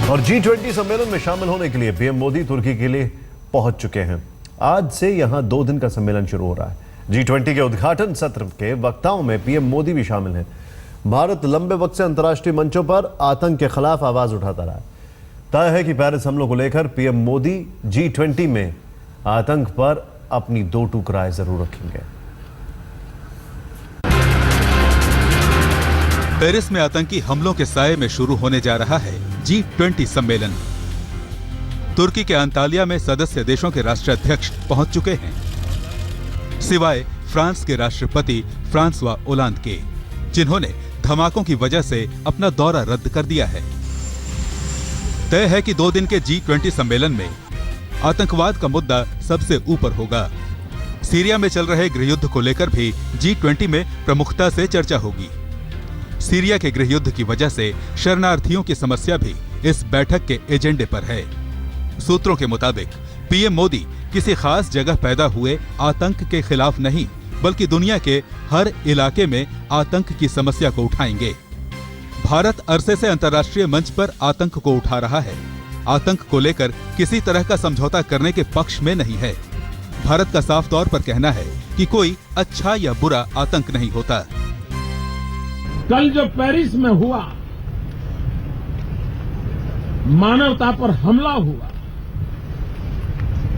और G20 सम्मेलन में शामिल होने के लिए पीएम मोदी तुर्की के लिए पहुंच चुके हैं। आज से यहां 2 दिन का सम्मेलन शुरू हो रहा है। G20 के उद्घाटन सत्र के वक्ताओं में पीएम मोदी भी शामिल हैं। भारत लंबे वक्त से अंतर्राष्ट्रीय मंचों पर आतंक के खिलाफ आवाज उठाता रहा है। तय है कि पेरिस हमलों को लेकर पीएम मोदी G20 में आतंक पर अपनी 2 टूक राय जरूर रखेंगे। पेरिस में आतंकी हमलों के साये में शुरू होने जा रहा है G20 सम्मेलन। तुर्की के अंतालिया में सदस्य देशों के राष्ट्राध्यक्ष पहुंच चुके हैं, सिवाय फ्रांस के राष्ट्रपति फ्रांसवा ओलांद के, जिन्होंने धमाकों की वजह से अपना दौरा रद्द कर दिया है। तय है कि 2 दिन के G20 सम्मेलन में आतंकवाद का मुद्दा सबसे ऊपर होगा। सीरिया में चल रहे गृहयुद्ध को लेकर भी G20 में प्रमुखता से चर्चा होगी। सीरिया के गृहयुद्ध की वजह से शरणार्थियों की समस्या भी इस बैठक के एजेंडे पर है। सूत्रों के मुताबिक पीएम मोदी किसी खास जगह पैदा हुए आतंक के खिलाफ नहीं, बल्कि दुनिया के हर इलाके में आतंक की समस्या को उठाएंगे। भारत अरसे से अंतर्राष्ट्रीय मंच पर आतंक को उठा रहा है। आतंक को लेकर किसी तरह का समझौता करने के पक्ष में नहीं है। भारत का साफ तौर पर कहना है कि कोई अच्छा या बुरा आतंक नहीं होता। कल जो पेरिस में हुआ, मानवता पर हमला हुआ,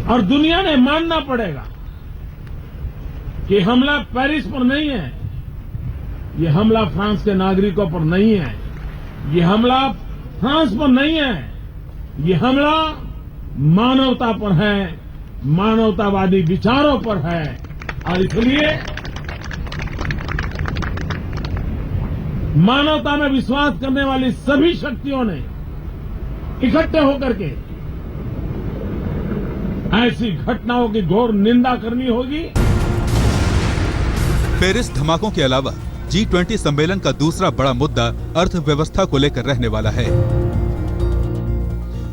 और दुनिया ने मानना पड़ेगा कि हमला पेरिस पर नहीं है, ये हमला फ्रांस के नागरिकों पर नहीं है, ये हमला फ्रांस पर नहीं है, ये हमला मानवता पर है, मानवतावादी विचारों पर है। और इसलिए मानवता में विश्वास करने वाली सभी शक्तियों ने इकट्ठे होकर के ऐसी घटनाओं की घोर निंदा करनी होगी। पेरिस धमाकों के अलावा G20 सम्मेलन का दूसरा बड़ा मुद्दा अर्थव्यवस्था को लेकर रहने वाला है।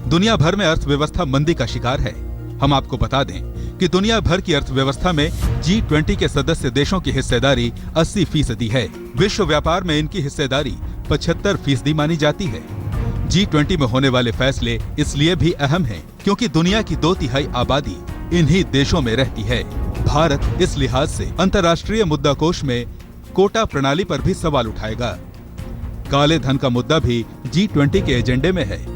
दुनिया भर में अर्थव्यवस्था मंदी का शिकार है। हम आपको बता दें कि दुनिया भर की अर्थव्यवस्था में G20 के सदस्य देशों की हिस्सेदारी 80% है। विश्व व्यापार में इनकी हिस्सेदारी 75% मानी जाती है। G20 में होने वाले फैसले इसलिए भी अहम हैं क्योंकि दुनिया की 2/3 आबादी इन्हीं देशों में रहती है। भारत इस लिहाज से अंतर्राष्ट्रीय मुद्दा कोष में कोटा प्रणाली पर भी सवाल उठाएगा। काले धन का मुद्दा भी G20 के एजेंडे में है।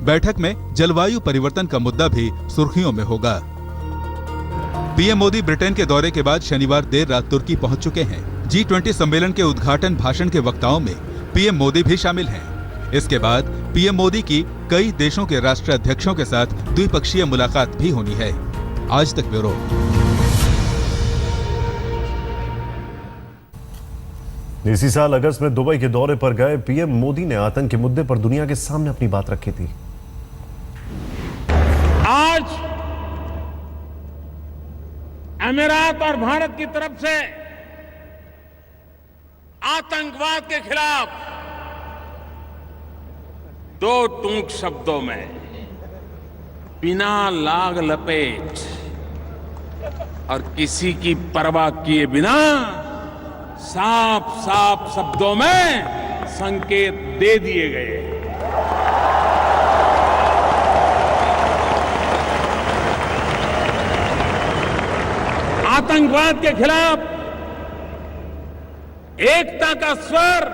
बैठक में जलवायु परिवर्तन का मुद्दा भी सुर्खियों में होगा। पीएम मोदी ब्रिटेन के दौरे के बाद शनिवार देर रात तुर्की पहुंच चुके हैं। G20 सम्मेलन के उद्घाटन भाषण के वक्ताओं में पीएम मोदी भी शामिल हैं। इसके बाद पीएम मोदी की कई देशों के राष्ट्राध्यक्षों के साथ द्विपक्षीय मुलाकात भी होनी है। आज तक ब्यूरो। इसी साल अगस्त में दुबई के दौरे पर गए पीएम मोदी ने आतंक के मुद्दे पर दुनिया के सामने अपनी बात रखी थी। आज अमीरात और भारत की तरफ से आतंकवाद के खिलाफ 2 टूक शब्दों में बिना लाग लपेट और किसी की परवाह किए बिना साफ साफ शब्दों में संकेत दे दिए गए। आतंकवाद के खिलाफ एकता का स्वर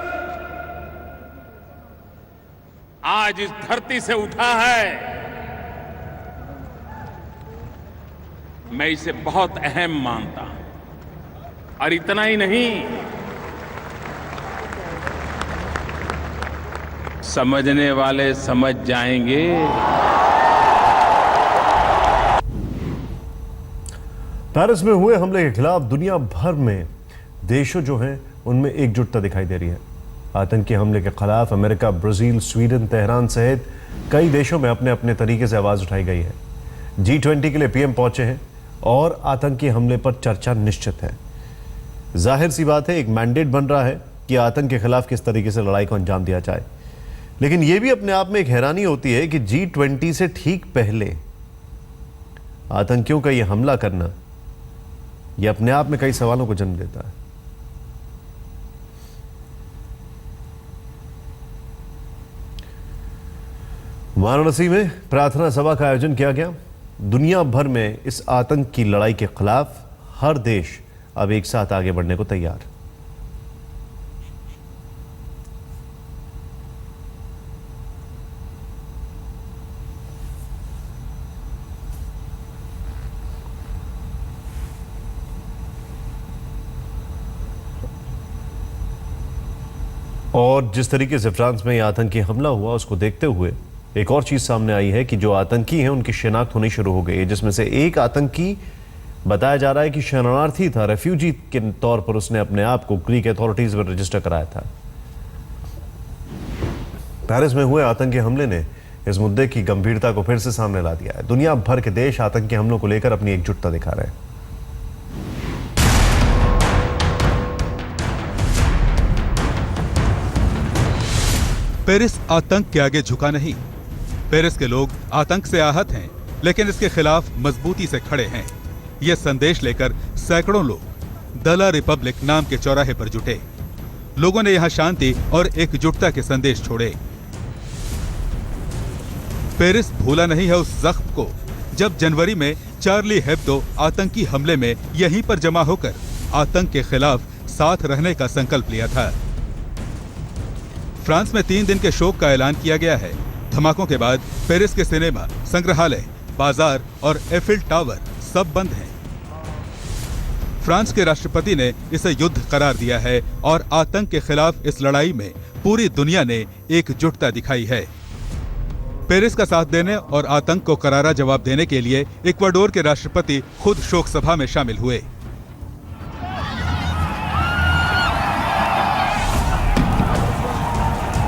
आज इस धरती से उठा है। मैं इसे बहुत अहम मानता हूं। और इतना ही नहीं, समझने वाले समझ जाएंगे। पेरिस में हुए हमले के खिलाफ दुनिया भर में देशों जो हैं उनमें एकजुटता दिखाई दे रही है। आतंकी हमले के खिलाफ अमेरिका, ब्राजील, स्वीडन, तेहरान सहित कई देशों में अपने अपने तरीके से आवाज उठाई गई है। G20 के लिए पीएम पहुंचे हैं और आतंकी हमले पर चर्चा निश्चित है। जाहिर सी बात है, एक मैंडेट बन रहा है कि आतंक के खिलाफ किस तरीके से लड़ाई को अंजाम दिया जाए। लेकिन यह भी अपने आप में एक हैरानी होती है कि G20 से ठीक पहले आतंकियों का यह हमला करना, यह अपने आप में कई सवालों को जन्म देता है। वाराणसी में प्रार्थना सभा का आयोजन किया गया। दुनिया भर में इस आतंक की लड़ाई के खिलाफ हर देश अब एक साथ आगे बढ़ने को तैयार। और जिस तरीके से फ्रांस में यह आतंकी हमला हुआ उसको देखते हुए एक और चीज सामने आई है कि जो आतंकी हैं उनकी शिनाख्त होनी शुरू हो गई है, जिसमें से एक आतंकी बताया जा रहा है कि शरणार्थी था, रेफ्यूजी के तौर पर उसने अपने आप को ग्रीक अथॉरिटीज में रजिस्टर कराया था। पेरिस में हुए आतंकी हमले ने इस मुद्दे की गंभीरता को फिर से सामने ला दिया है। दुनिया भर के देश आतंकी हमलों को लेकर अपनी एकजुटता दिखा रहे हैं। पेरिस आतंक के आगे झुका नहीं। पेरिस के लोग आतंक से आहत हैं, लेकिन इसके खिलाफ मजबूती से खड़े हैं। यह संदेश लेकर सैकड़ों लोग द ला रिपब्लिक नाम के चौराहे पर जुटे। लोगों ने यहां शांति और एकजुटता के संदेश छोड़े। पेरिस भूला नहीं है उस जख्म को जब जनवरी में चार्ली हेब्दो आतंकी हमले में यहीं पर जमा होकर आतंक के खिलाफ साथ रहने का संकल्प लिया था। फ्रांस में 3 दिन के शोक का ऐलान किया गया है। धमाकों के बाद पेरिस के सिनेमा, संग्रहालय, बाजार और एफिल टावर सब बंद हैं। फ्रांस के राष्ट्रपति ने इसे युद्ध करार दिया है और आतंक के खिलाफ इस लड़ाई में पूरी दुनिया ने एकजुटता दिखाई है। पेरिस का साथ देने और आतंक को करारा जवाब देने के लिए इक्वाडोर के राष्ट्रपति खुद शोक सभा में शामिल हुए।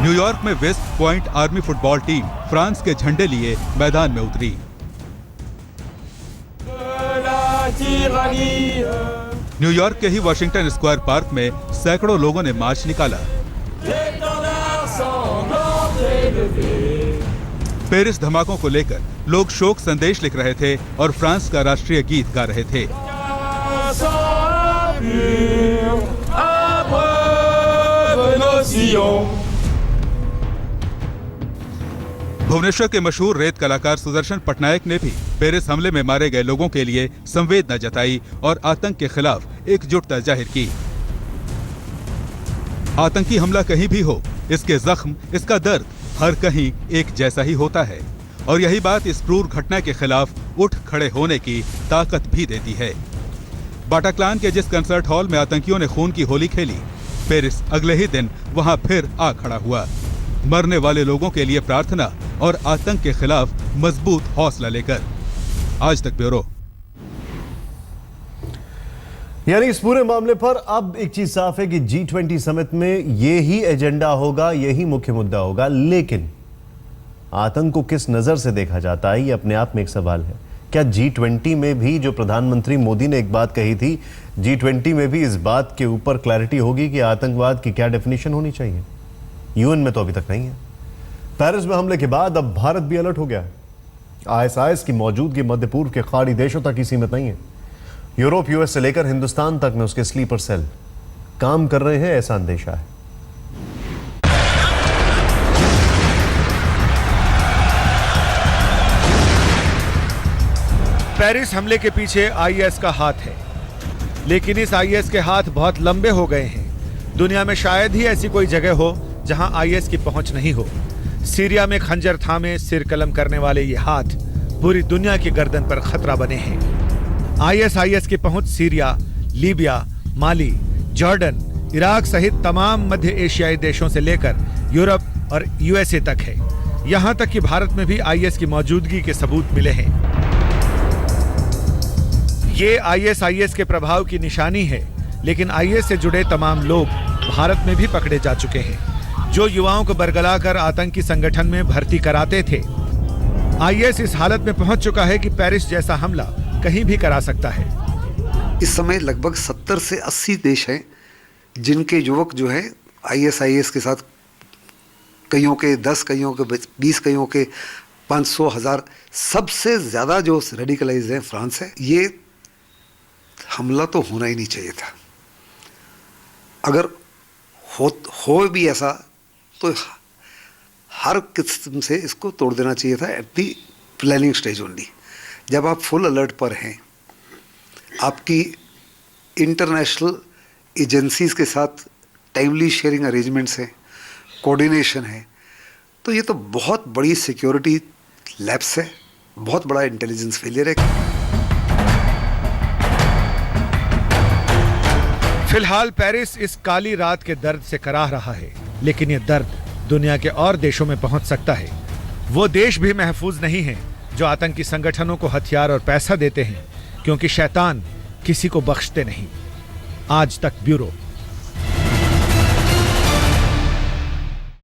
न्यूयॉर्क में West Point army football team France के झंडे लिए मैदान में उतरी। न्यूयॉर्क के ही वॉशिंगटन स्क्वायर पार्क में सैकड़ों लोगों ने मार्च निकाला। पेरिस धमाकों को लेकर लोग शोक संदेश लिख रहे थे और फ्रांस का राष्ट्रीय गीत गा रहे थे। भुवनेश्वर के मशहूर रेत कलाकार सुदर्शन पटनायक ने भी पेरिस हमले में मारे गए लोगों के लिए संवेदना जताई और आतंक के खिलाफ एकजुटता जाहिर की। आतंकी हमला कहीं भी हो, इसके जख्म, इसका दर्द हर कहीं एक जैसा ही होता है और यही बात इस क्रूर घटना के खिलाफ उठ खड़े होने की ताकत भी देती है। बाटाक्लान के जिस कंसर्ट हॉल में आतंकियों ने खून की होली खेली, पेरिस अगले ही दिन वहां फिर आ खड़ा हुआ, मरने वाले लोगों के लिए प्रार्थना और आतंक के खिलाफ मजबूत हौसला लेकर। आज तक ब्यूरो। यानी इस पूरे मामले पर अब एक चीज साफ है कि G20 समिट में यही एजेंडा होगा, यही मुख्य मुद्दा होगा, लेकिन आतंक को किस नजर से देखा जाता है, ये अपने आप में एक सवाल है। क्या G20 में भी जो प्रधानमंत्री मोदी ने एक बात कही थी, G20 में भी इस बात के ऊपर क्लैरिटी होगी कि आतंकवाद की क्या डेफिनेशन होनी चाहिए? यूएन में तो अभी तक नहीं है। पेरिस में हमले के बाद अब भारत भी अलर्ट हो गया है। आईएसआईएस की मौजूदगी मध्य पूर्व के खाड़ी देशों तक ही सीमित नहीं है। यूरोप, यूएस से लेकर हिंदुस्तान तक में उसके स्लीपर सेल काम कर रहे हैं, ऐसा अंदेशा है। पेरिस हमले के पीछे आईएस का हाथ है, लेकिन इस आईएस के हाथ बहुत लंबे हो गए हैं। दुनिया में शायद ही ऐसी कोई जगह हो जहां आईएस की पहुंच नहीं हो। सीरिया में खंजर थामे सिर कलम करने वाले ये हाथ पूरी दुनिया की गर्दन पर खतरा बने हैं। आईएस की पहुंच सीरिया, लीबिया, माली, जॉर्डन, इराक सहित तमाम मध्य एशियाई देशों से लेकर यूरोप और यूएसए तक है। यहां तक कि भारत में भी आईएस की मौजूदगी के सबूत मिले हैं। ये आईएस के प्रभाव की निशानी है, लेकिन आईएस से जुड़े तमाम लोग भारत में भी पकड़े जा चुके हैं, जो युवाओं को बरगलाकर आतंकी संगठन में भर्ती कराते थे। आईएस इस हालत में पहुंच चुका है कि पेरिस जैसा हमला कहीं भी करा सकता है। इस समय लगभग 70 से 80 देश हैं जिनके युवक जो है आईएस के साथ, कईयों के 10, कईयों के 20, कईयों के 500, 1000, सबसे ज़्यादा जो रेडिकलाइज है फ्रांस है। ये हमला तो होना ही नहीं चाहिए था। अगर हो भी ऐसा तो हर किस्म से इसको तोड़ देना चाहिए था at the planning stage only. जब आप फुल अलर्ट पर हैं, आपकी इंटरनेशनल एजेंसीज के साथ टाइमली शेयरिंग अरेंजमेंट्स हैं, कोऑर्डिनेशन है, तो ये तो बहुत बड़ी सिक्योरिटी लैप्स है, बहुत बड़ा इंटेलिजेंस फेलियर है। फिलहाल पेरिस इस काली रात के दर्द से कराह रहा है, लेकिन ये दर्द दुनिया के और देशों में पहुंच सकता है। वो देश भी महफूज नहीं है जो आतंकी संगठनों को हथियार और पैसा देते हैं, क्योंकि शैतान किसी को बख्शते नहीं। आज तक ब्यूरो।